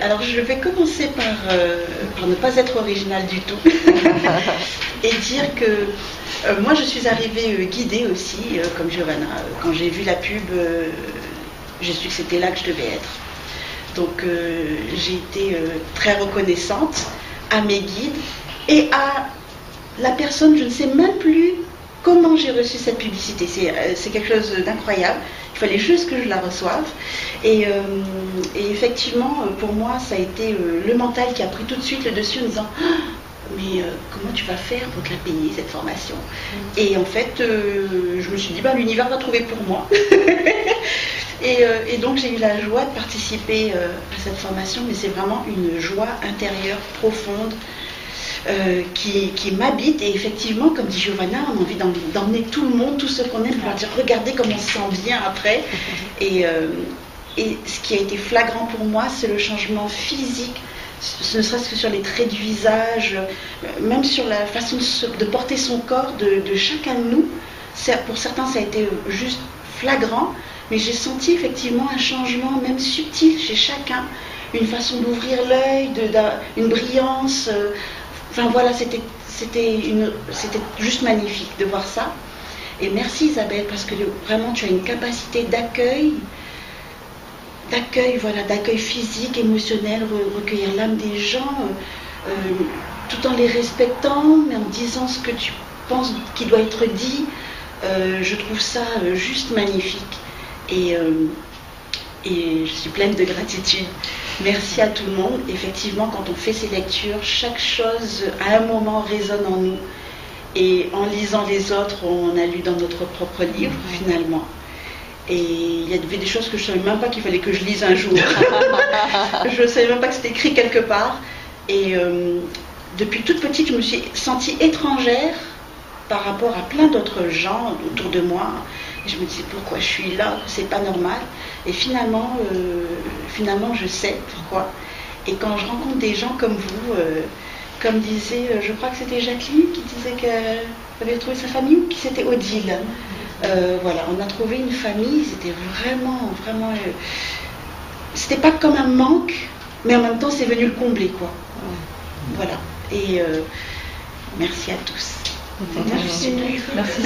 Alors je vais commencer par ne pas être originale du tout et dire que moi je suis arrivée guidée aussi, comme Giovanna. Quand j'ai vu la pub, j'ai su que c'était là que je devais être. Donc j'ai été très reconnaissante à mes guides et à la personne, je ne sais même plus comment j'ai reçu cette publicité. C'est quelque chose d'incroyable. Il fallait juste que je la reçoive. Et effectivement, pour moi, ça a été le mental qui a pris tout de suite le dessus en disant mais comment tu vas faire pour te la payer, cette formation? Et en fait, je me suis dit, l'univers va trouver pour moi. Et donc, j'ai eu la joie de participer à cette formation, mais c'est vraiment une joie intérieure profonde qui m'habite. Et effectivement, comme dit Giovanna, on a envie d'emmener tout le monde, tous ceux qu'on aime, pour leur dire regardez comme on se sent bien après. Et ce qui a été flagrant pour moi, c'est le changement physique, ne serait-ce que sur les traits du visage, même sur la façon de porter son corps de chacun de nous. Pour certains, ça a été juste flagrant, mais j'ai senti effectivement un changement, même subtil, chez chacun. Une façon d'ouvrir l'œil, une brillance. Enfin voilà, c'était juste magnifique de voir ça. Et merci Isabelle, parce que vraiment tu as une capacité d'accueil, d'accueil physique, émotionnel, recueillir l'âme des gens, tout en les respectant, mais en disant ce que tu penses qui doit être dit. Je trouve ça juste magnifique. Et je suis pleine de gratitude. Merci à tout le monde. Effectivement, quand on fait ces lectures, chaque chose à un moment résonne en nous. Et en lisant les autres, on a lu dans notre propre livre, finalement. Et il y avait des choses que je ne savais même pas qu'il fallait que je lise un jour. Je ne savais même pas que c'était écrit quelque part. Et depuis toute petite, je me suis sentie étrangère par rapport à plein d'autres gens autour de moi. Et je me disais pourquoi je suis là, c'est pas normal. Et finalement, je sais pourquoi. Et quand je rencontre des gens comme vous, comme disait, je crois que c'était Jacqueline qui disait qu'elle avait trouvé sa famille, ou qui c'était Odile. Voilà, on a trouvé une famille, c'était vraiment, c'était pas comme un manque, mais en même temps c'est venu le combler, quoi. Voilà. Et merci à tous. Merci. Merci.